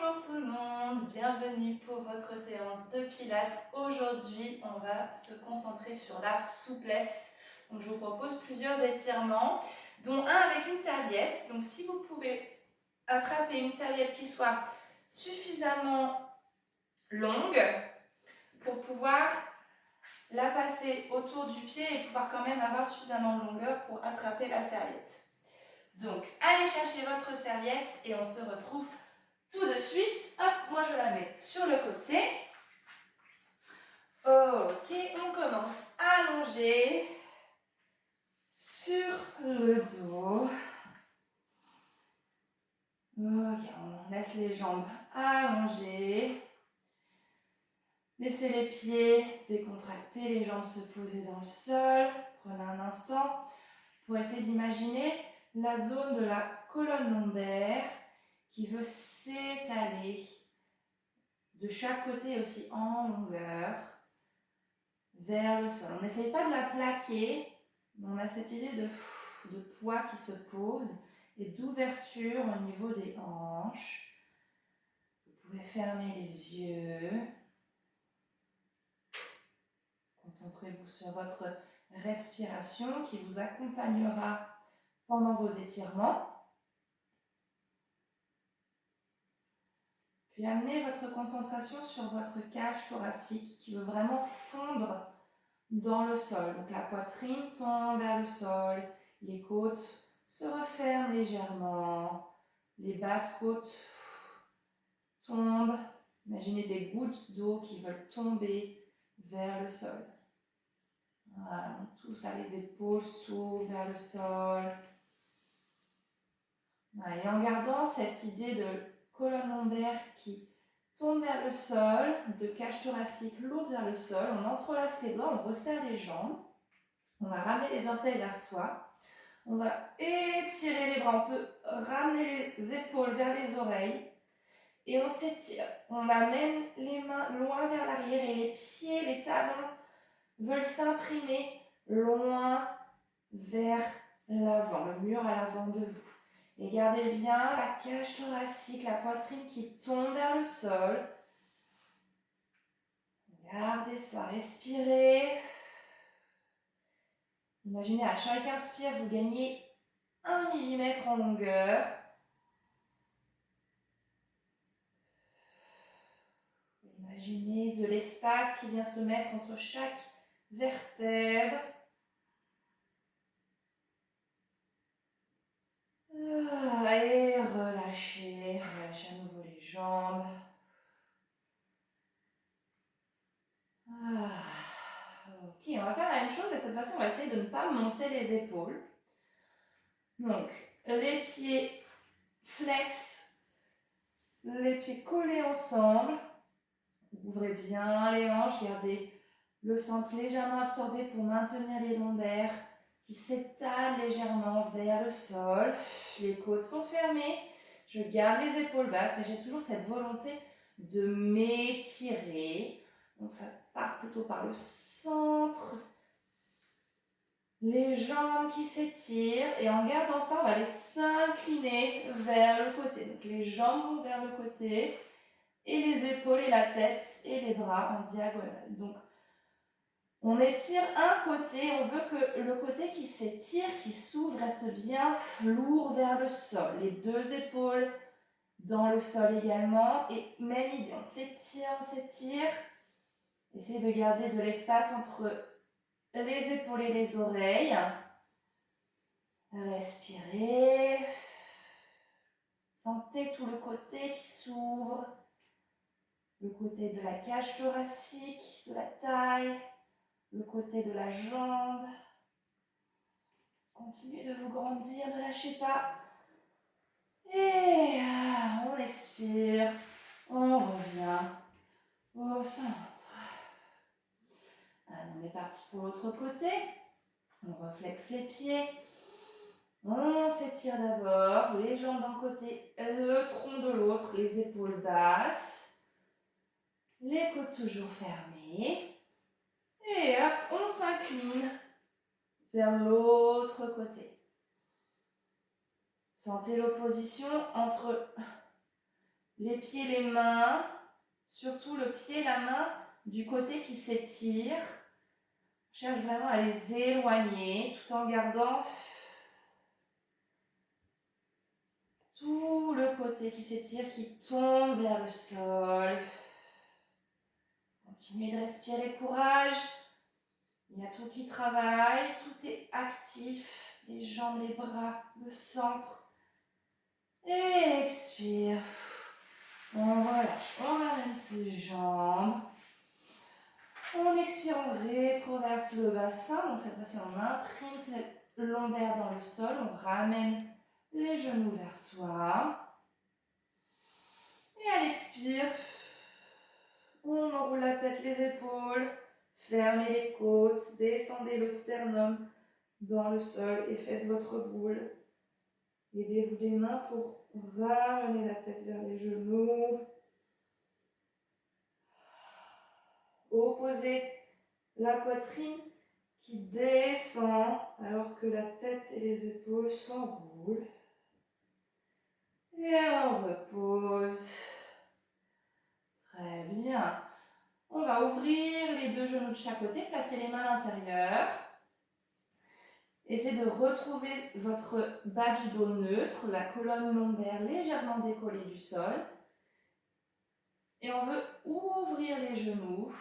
Bonjour tout le monde, bienvenue pour votre séance de pilates. Aujourd'hui, on va se concentrer sur la souplesse. Donc, je vous propose plusieurs étirements, dont un avec une serviette. Donc, si vous pouvez attraper une serviette qui soit suffisamment longue pour pouvoir la passer autour du pied et pouvoir quand même avoir suffisamment de longueur pour attraper la serviette. Donc, allez chercher votre serviette et on se retrouve tout de suite. Hop, moi je la mets sur le côté. Ok, on commence allongé sur le dos. Ok, on laisse les jambes allongées. Laissez les pieds décontractés, les jambes se poser dans le sol. Prenez un instant pour essayer d'imaginer la zone de la colonne lombaire qui veut s'étaler de chaque côté aussi en longueur vers le sol. On n'essaye pas de la plaquer, mais on a cette idée de poids qui se pose et d'ouverture au niveau des hanches. Vous pouvez fermer les yeux. Concentrez-vous sur votre respiration qui vous accompagnera pendant vos étirements. Puis amenez votre concentration sur votre cage thoracique qui veut vraiment fondre dans le sol. Donc la poitrine tombe vers le sol, les côtes se referment légèrement, les basses côtes tombent. Imaginez des gouttes d'eau qui veulent tomber vers le sol. Voilà, donc tout ça, les épaules s'ouvrent vers le sol. Voilà, et en gardant cette idée de colonne lombaire qui tombe vers le sol, de cage thoracique lourde vers le sol, on entrelace les doigts, on resserre les jambes, on va ramener les orteils vers soi, on va étirer les bras, on peut ramener les épaules vers les oreilles et on s'étire. On amène les mains loin vers l'arrière et les pieds, les talons veulent s'imprimer loin vers l'avant, le mur à l'avant de vous. Et gardez bien la cage thoracique, la poitrine qui tombe vers le sol. Gardez ça, respirez. Imaginez à chaque inspire, vous gagnez 1 mm en longueur. Imaginez de l'espace qui vient se mettre entre chaque vertèbre. Et relâchez à nouveau les jambes. Ok, on va faire la même chose et cette fois-ci on va essayer de ne pas monter les épaules. Donc, les pieds flex, les pieds collés ensemble. Ouvrez bien les hanches, gardez le centre légèrement absorbé pour maintenir les lombaires qui s'étalent légèrement vers le sol. Les côtes sont fermées. Je garde les épaules basses, mais j'ai toujours cette volonté de m'étirer. Donc ça part plutôt par le centre. Les jambes qui s'étirent. Et en gardant ça, on va aller s'incliner vers le côté. Donc les jambes vont vers le côté. Et les épaules et la tête et les bras en diagonale. Donc, on étire un côté, on veut que le côté qui s'étire, qui s'ouvre, reste bien lourd vers le sol. Les deux épaules dans le sol également. Et même idée, on s'étire, on s'étire. Essayez de garder de l'espace entre les épaules et les oreilles. Respirez. Sentez tout le côté qui s'ouvre. Le côté de la cage thoracique, de la taille, le côté de la jambe. Continuez de vous grandir, ne lâchez pas. Et on expire, on revient au centre. Allez, on est parti pour l'autre côté. On reflexe les pieds. On s'étire d'abord, les jambes d'un côté, le tronc de l'autre, les épaules basses. Les côtes toujours fermées. Et hop, on s'incline vers l'autre côté. Sentez l'opposition entre les pieds, les mains, surtout le pied et la main du côté qui s'étire. On cherche vraiment à les éloigner tout en gardant tout le côté qui s'étire, qui tombe vers le sol. Continuez de respirer, courage. Il y a tout qui travaille, tout est actif. Les jambes, les bras, le centre. Et expire. On relâche, on ramène ses jambes. On expire, on rétroverse le bassin. Donc cette fois-ci, on imprime cette lombaire dans le sol. On ramène les genoux vers soi. Et à l'expire, on enroule la tête, les épaules. Fermez les côtes, descendez le sternum dans le sol et faites votre boule. Aidez-vous des mains pour ramener la tête vers les genoux. Opposez la poitrine qui descend alors que la tête et les épaules s'enroulent. Et on repose. Très bien. On va ouvrir les deux genoux de chaque côté, placer les mains à l'intérieur. Essayez de retrouver votre bas du dos neutre, la colonne lombaire légèrement décollée du sol. Et on veut ouvrir les genoux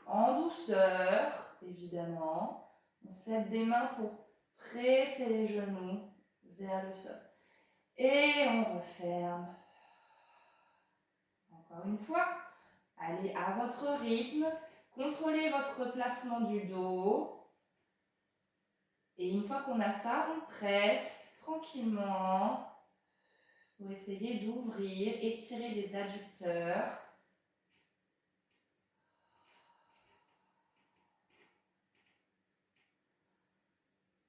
en douceur, évidemment. On serre des mains pour presser les genoux vers le sol. Et on referme. Encore une fois, allez à votre rythme. Contrôlez votre placement du dos. Et une fois qu'on a ça, on presse tranquillement pour essayer d'ouvrir, étirer les adducteurs.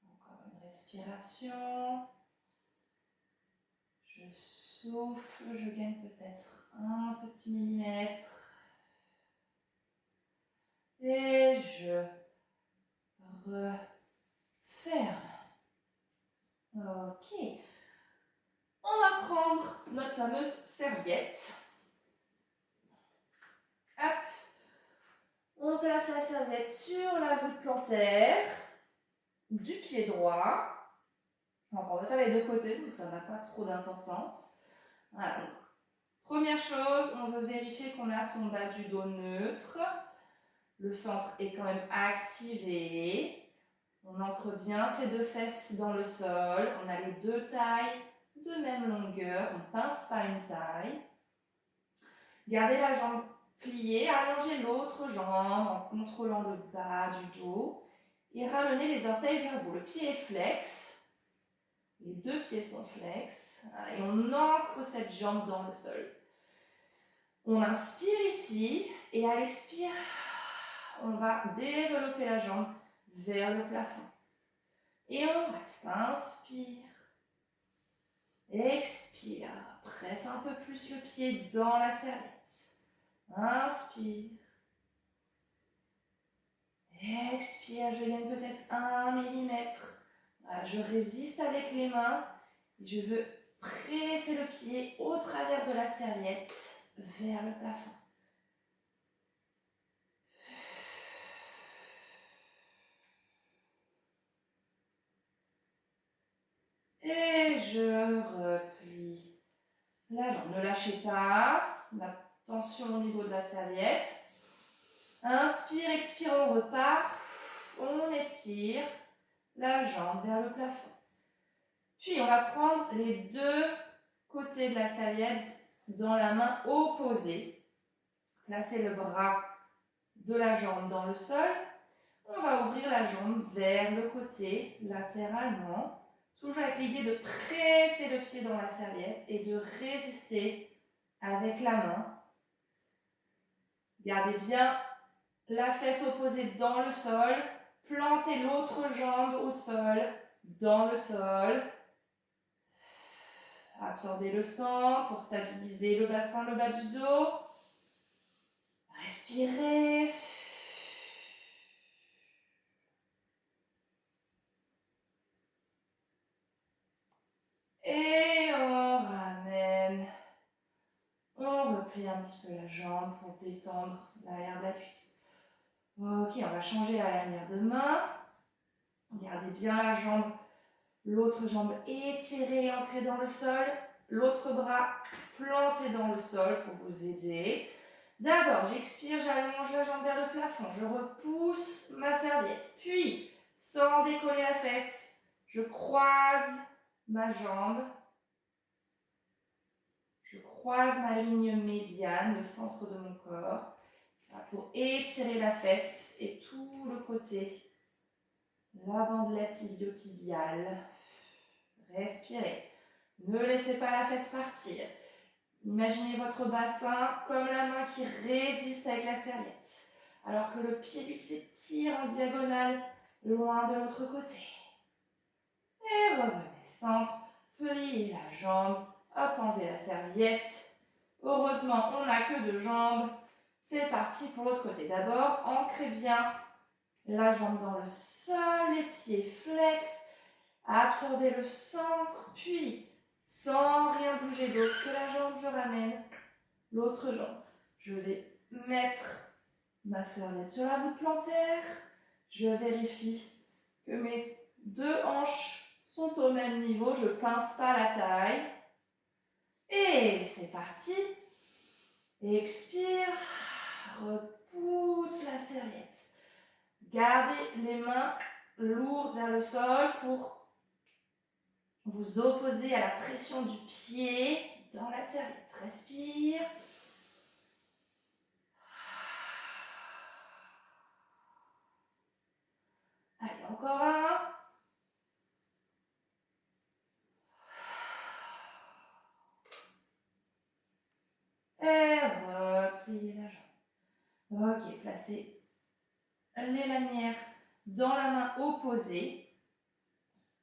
Encore une respiration. Je souffle, je gagne peut-être un petit millimètre. Et je referme. Ok. On va prendre notre fameuse serviette. Hop. On place la serviette sur la voûte plantaire du pied droit. Alors, on va faire les deux côtés, donc ça n'a pas trop d'importance. Voilà, donc, première chose, on veut vérifier qu'on a son bas du dos neutre. Le centre est quand même activé. On ancre bien ses deux fesses dans le sol. On a les deux tailles de même longueur. On ne pince pas une taille. Gardez la jambe pliée. Allongez l'autre jambe en contrôlant le bas du dos. Et ramenez les orteils vers vous. Le pied est flex. Les deux pieds sont flex. Et on ancre cette jambe dans le sol. On inspire ici. Et à l'expire, on va développer la jambe vers le plafond. Et on reste. Inspire. Expire. Presse un peu plus le pied dans la serviette. Inspire. Expire. Je gagne peut-être 1 millimètre. Voilà, je résiste avec les mains. Et je veux presser le pied au travers de la serviette vers le plafond. Et je replie la jambe. Ne lâchez pas la tension au niveau de la serviette. Inspire, expire, on repart. On étire la jambe vers le plafond. Puis on va prendre les deux côtés de la serviette dans la main opposée. Placez le bras de la jambe dans le sol. On va ouvrir la jambe vers le côté latéralement. Toujours avec l'idée de presser le pied dans la serviette et de résister avec la main. Gardez bien la fesse opposée dans le sol. Plantez l'autre jambe au sol, dans le sol. Absorbez le sang pour stabiliser le bassin, le bas du dos. Respirez. Et on ramène. On replie un petit peu la jambe pour détendre l'arrière de la cuisse. Ok, on va changer la lanière de main. Gardez bien la jambe, l'autre jambe étirée, ancrée dans le sol. L'autre bras planté dans le sol pour vous aider. D'abord, j'expire, j'allonge la jambe vers le plafond. Je repousse ma serviette. Puis, sans décoller la fesse, je croise ma jambe. Je croise ma ligne médiane, le centre de mon corps, pour étirer la fesse et tout le côté. La bandelette iliotibiale. Respirez. Ne laissez pas la fesse partir. Imaginez votre bassin comme la main qui résiste avec la serviette, alors que le pied lui s'étire en diagonale, loin de l'autre côté. Et revenez centre, pliez la jambe, hop, enlevez la serviette. Heureusement, on n'a que 2 jambes. C'est parti pour l'autre côté. D'abord, ancrez bien la jambe dans le sol, les pieds flex, absorbez le centre, puis sans rien bouger d'autre que la jambe, je ramène l'autre jambe. Je vais mettre ma serviette sur la voûte plantaire. Je vérifie que mes 2 hanches sont au même niveau. Je ne pince pas la taille. Et c'est parti. Expire. Repousse la serviette. Gardez les mains lourdes vers le sol pour vous opposer à la pression du pied dans la serviette. Respire. Allez, encore un. Et repliez la jambe. Ok, placez les lanières dans la main opposée.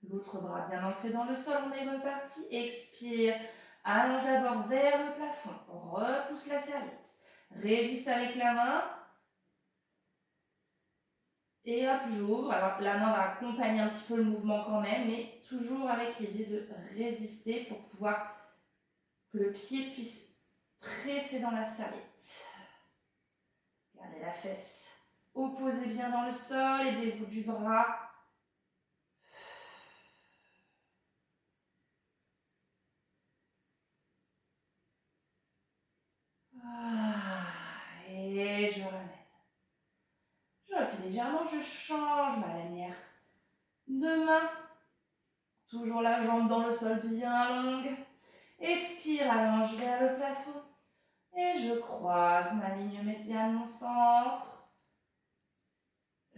L'autre bras bien ancré dans le sol, on est reparti. Expire, allonge d'abord vers le plafond. Repousse la serviette. Résiste avec la main. Et hop, j'ouvre. Alors la main va accompagner un petit peu le mouvement quand même, mais toujours avec l'idée de résister pour pouvoir que le pied puisse presser dans la serviette. Gardez la fesse. Opposez bien dans le sol, aidez-vous du bras. Et je ramène. Je replie légèrement, je change ma lanière de main. Toujours la jambe dans le sol bien longue. Expire, allonge vers le plafond. Et je croise ma ligne médiane, mon centre.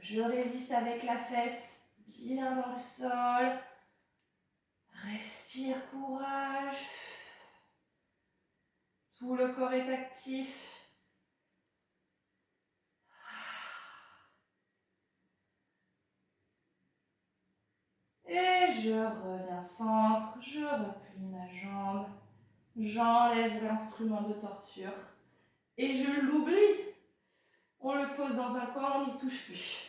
Je résiste avec la fesse bien dans le sol. Respire, courage. Tout le corps est actif. Et je reviens centre, je replie ma jambe. J'enlève l'instrument de torture. Et je l'oublie. On le pose dans un coin, on n'y touche plus.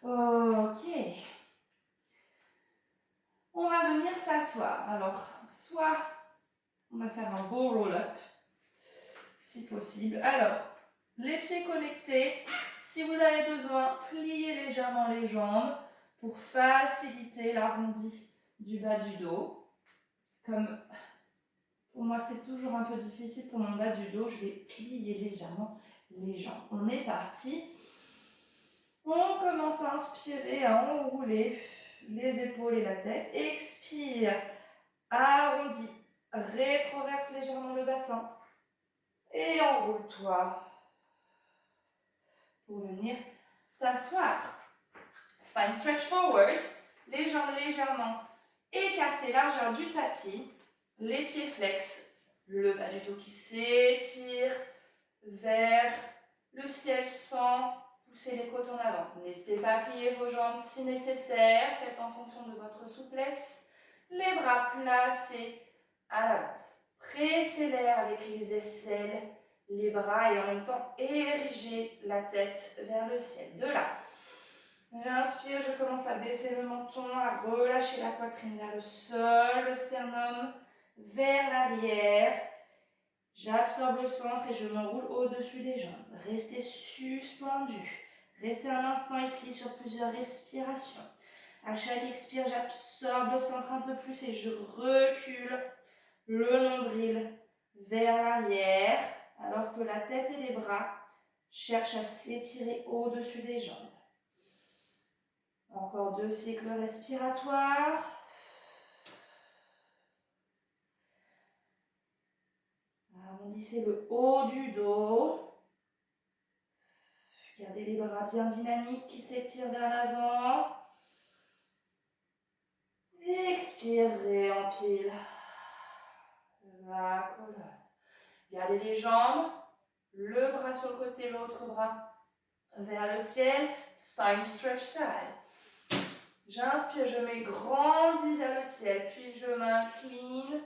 Ok. On va venir s'asseoir. Alors, soit on va faire un beau roll-up, si possible. Alors, les pieds connectés. Si vous avez besoin, pliez légèrement les jambes pour faciliter l'arrondi du bas du dos. Comme pour moi, c'est toujours un peu difficile pour mon bas du dos, je vais plier légèrement les jambes. On est parti. On commence à inspirer, à enrouler les épaules et la tête. Expire, arrondis, rétroverse légèrement le bassin. Et enroule-toi pour venir t'asseoir. Spine stretch forward, les jambes légèrement écartées, largeur du tapis, les pieds flex, le bas du dos qui s'étire vers le ciel sans pousser les côtes en avant. N'hésitez pas à plier vos jambes si nécessaire, faites en fonction de votre souplesse. Les bras placés à l'avant. Pressez l'air avec les aisselles, les bras et en même temps érigez la tête vers le ciel. De là, j'inspire, je commence à baisser le menton, à relâcher la poitrine vers le sol, le sternum vers l'arrière. J'absorbe le centre et je m'enroule au-dessus des jambes. Restez suspendu. Restez un instant ici sur plusieurs respirations. À chaque expire, j'absorbe le centre un peu plus et je recule le nombril vers l'arrière, alors que la tête et les bras cherchent à s'étirer au-dessus des jambes. Encore 2 cycles respiratoires. Arrondissez le haut du dos. Gardez les bras bien dynamiques qui s'étirent vers l'avant. Expirez, empile la colonne. Gardez les jambes, le bras sur le côté, l'autre bras vers le ciel. Spine stretch side. J'inspire, je m'agrandis vers le ciel, puis je m'incline.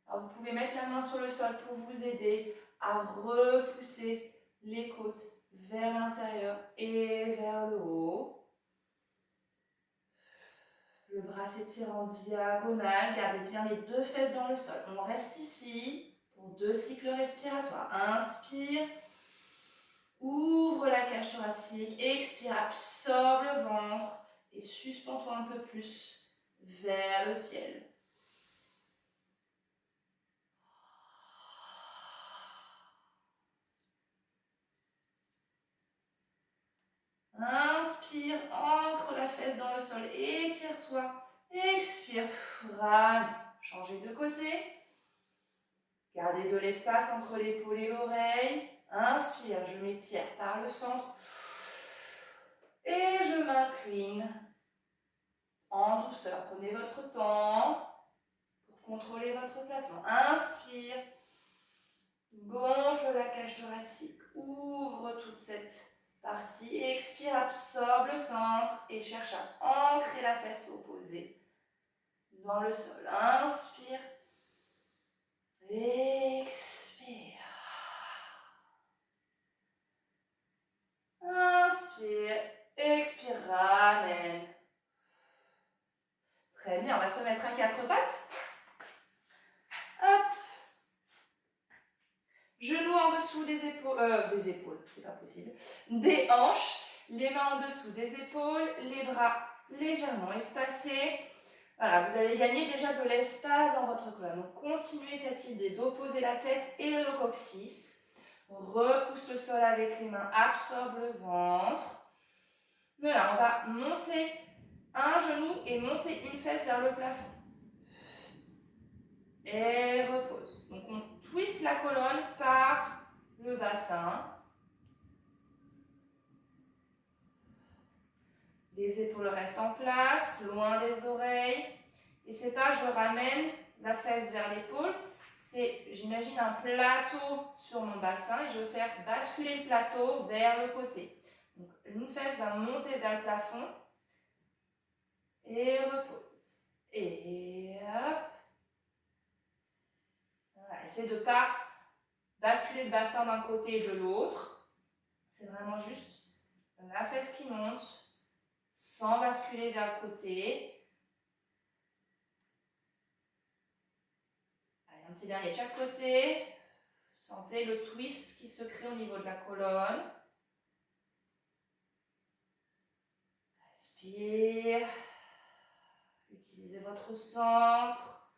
Alors vous pouvez mettre la main sur le sol pour vous aider à repousser les côtes vers l'intérieur et vers le haut. Le bras s'étire en diagonale, gardez bien les 2 fesses dans le sol. On reste ici pour 2 cycles respiratoires. Inspire, ouvre la cage thoracique, expire, absorbe le ventre et suspends-toi un peu plus vers le ciel. Inspire, ancre la fesse dans le sol, étire-toi. Expire, ramène. Changez de côté. Gardez de l'espace entre l'épaule et l'oreille. Inspire, je m'étire par le centre. Et je m'incline en douceur. Prenez votre temps pour contrôler votre placement. Inspire, gonfle la cage thoracique. Ouvre toute cette partie. Expire, absorbe le centre et cherche à ancrer la fesse opposée dans le sol. Inspire. Expire. Inspire. Expire. Ramène. Très bien. On va se mettre à 4 pattes. Hop. Genoux en dessous des épaules, c'est pas possible. Des hanches. Les mains en dessous des épaules. Les bras légèrement espacés. Voilà, vous allez gagner déjà de l'espace dans votre colonne. Donc, continuez cette idée d'opposer la tête et le coccyx. Repousse le sol avec les mains, absorbe le ventre. Voilà, on va monter un genou et monter une fesse vers le plafond. Et repose. Donc, on twiste la colonne par le bassin. Les épaules restent en place, loin des oreilles. Et c'est pas je ramène la fesse vers l'épaule, c'est j'imagine un plateau sur mon bassin et je vais faire basculer le plateau vers le côté. Donc une fesse va monter vers le plafond et repose. Et hop. Voilà, essayez de ne pas basculer le bassin d'un côté et de l'autre. C'est vraiment juste la fesse qui monte sans basculer vers le côté. Un petit dernier de chaque côté. Sentez le twist qui se crée au niveau de la colonne. Respire. Utilisez votre centre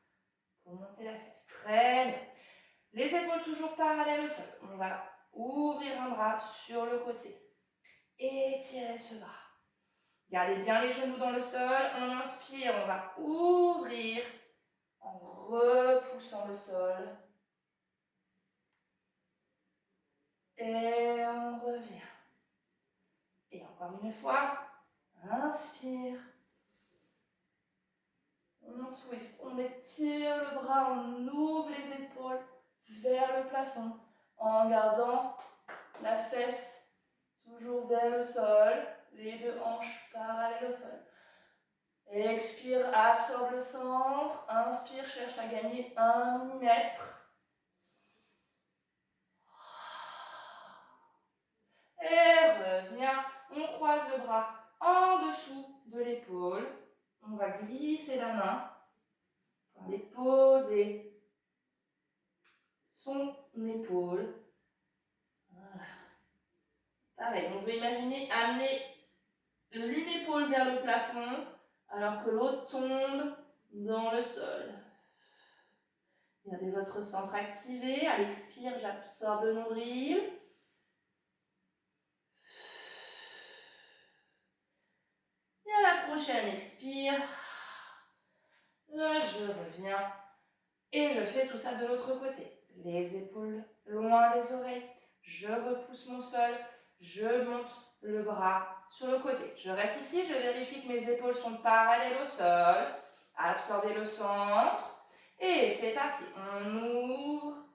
pour monter la fesse. Très bien. Les épaules toujours parallèles au sol. On va ouvrir un bras sur le côté. Étirez ce bras. Gardez bien les genoux dans le sol. On inspire, on va ouvrir en repoussant le sol. Et on revient. Et encore une fois, inspire. On twist, on étire le bras, on ouvre les épaules vers le plafond en gardant la fesse toujours vers le sol, les 2 hanches parallèles au sol. Expire, absorbe le centre. Inspire, cherche à gagner 1 millimètre. Et reviens. On croise le bras en dessous de l'épaule. On va glisser la main pour les poser son épaule. Voilà. Pareil, on veut imaginer amener l'une épaule vers le plafond alors que l'autre tombe dans le sol. Gardez votre centre activé. À l'expire, j'absorbe le nombril. Et à la prochaine expire, là je reviens et je fais tout ça de l'autre côté. Les épaules loin des oreilles, je repousse mon sol, je monte le bras sur le côté. Je reste ici, je vérifie que mes épaules sont parallèles au sol. Absorbez le centre et c'est parti. On ouvre.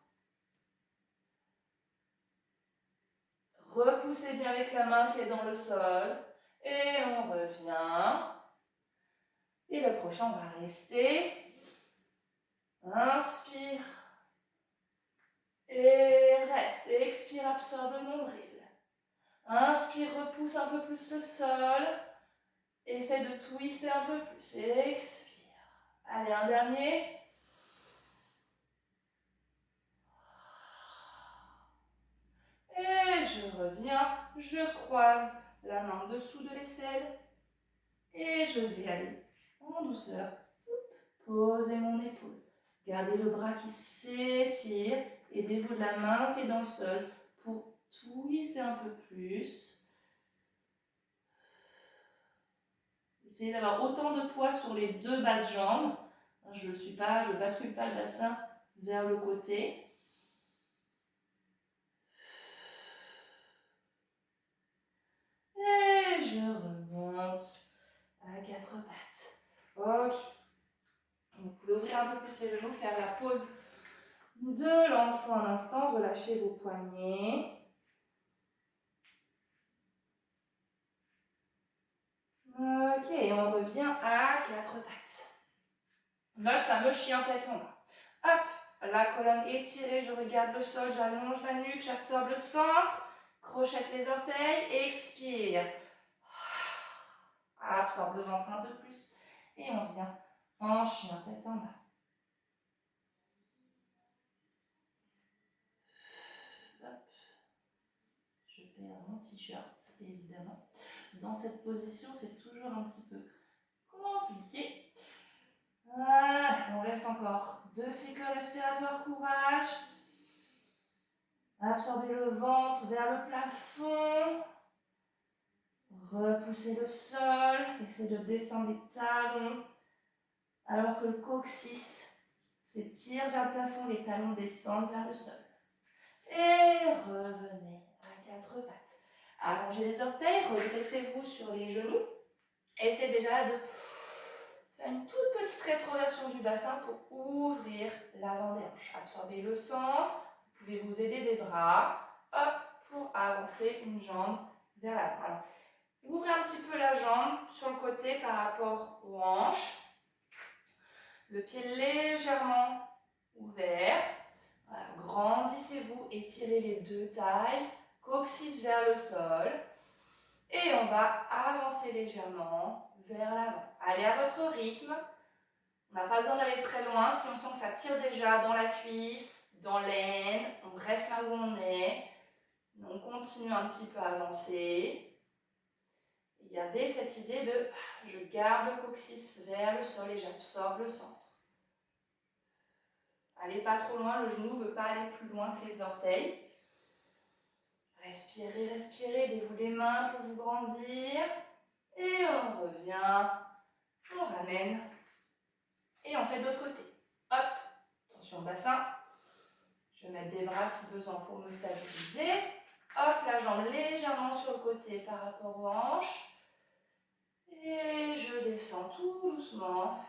Repoussez bien avec la main qui est dans le sol. Et on revient. Et le prochain, on va rester. Inspire. Et reste. Et expire, absorbe le nombril. Inspire, repousse un peu plus le sol. Essaye de twister un peu plus. Expire. Allez, un dernier. Et je reviens. Je croise la main en dessous de l'aisselle. Et je vais aller en douceur. Posez mon épaule. Gardez le bras qui s'étire. Aidez-vous de la main qui est dans le sol pour twister un peu plus. Essayez d'avoir autant de poids sur les deux bas de jambes. Je ne bascule pas le bassin vers le côté. Et je remonte à quatre pattes. Ok. Vous pouvez ouvrir un peu plus les genoux, faire la pause de l'enfant un instant. Relâchez vos poignets. Ok, et on revient à quatre pattes. Notre fameux chien tête en bas. Hop, la colonne étirée, je regarde le sol, j'allonge ma nuque, j'absorbe le centre, crochette les orteils, expire. Absorbe le ventre un peu plus et on vient en chien tête en bas. Hop. Je perds mon t-shirt, évidemment. Dans cette position, c'est toujours un petit peu compliqué. Voilà, on reste encore 2 cycles respiratoires, courage. Absorbez le ventre vers le plafond. Repoussez le sol. Essayez de descendre les talons. Alors que le coccyx s'étire vers le plafond, les talons descendent vers le sol. Et revenez à quatre pattes. Allongez les orteils, redressez-vous sur les genoux. Essayez déjà de faire une toute petite rétroversion du bassin pour ouvrir l'avant des hanches. Absorbez le centre. Vous pouvez vous aider des bras. Hop, pour avancer une jambe vers l'avant. Alors, ouvrez un petit peu la jambe sur le côté par rapport aux hanches. Le pied légèrement ouvert. Voilà, grandissez-vous, étirez les deux tailles. Coccyx vers le sol. Et on va avancer légèrement vers l'avant. Allez à votre rythme. On n'a pas besoin d'aller très loin. Si on sent que ça tire déjà dans la cuisse, dans l'aine, on reste là où on est. On continue un petit peu à avancer. Et gardez cette idée de je garde le coccyx vers le sol et j'absorbe le centre. Allez pas trop loin, le genou ne veut pas aller plus loin que les orteils. Respirez, respirez, aidez-vous des mains pour vous grandir. Et on revient, on ramène. Et on fait de l'autre côté. Hop, attention au bassin. Je vais mettre des bras si besoin pour me stabiliser. Hop, la jambe légèrement sur le côté par rapport aux hanches. Et je descends tout doucement.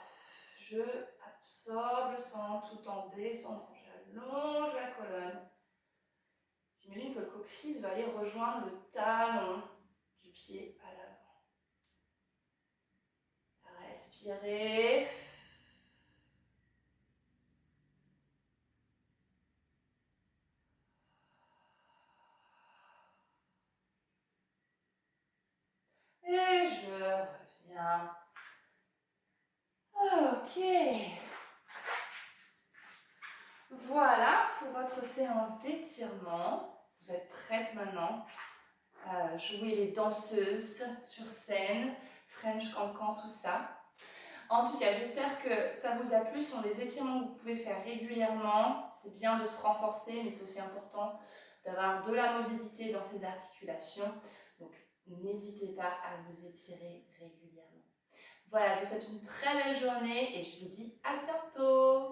Je absorbe le centre tout en descendant. J'allonge la colonne. J'imagine que le coccyx va aller rejoindre le talon du pied à l'avant. Respirez. Et je reviens. Ok. Voilà pour votre séance d'étirement. Vous êtes prête maintenant à jouer les danseuses sur scène, French cancan, tout ça. En tout cas, j'espère que ça vous a plu. Ce sont des étirements que vous pouvez faire régulièrement. C'est bien de se renforcer, mais c'est aussi important d'avoir de la mobilité dans ces articulations. Donc, n'hésitez pas à vous étirer régulièrement. Voilà, je vous souhaite une très belle journée et je vous dis à bientôt.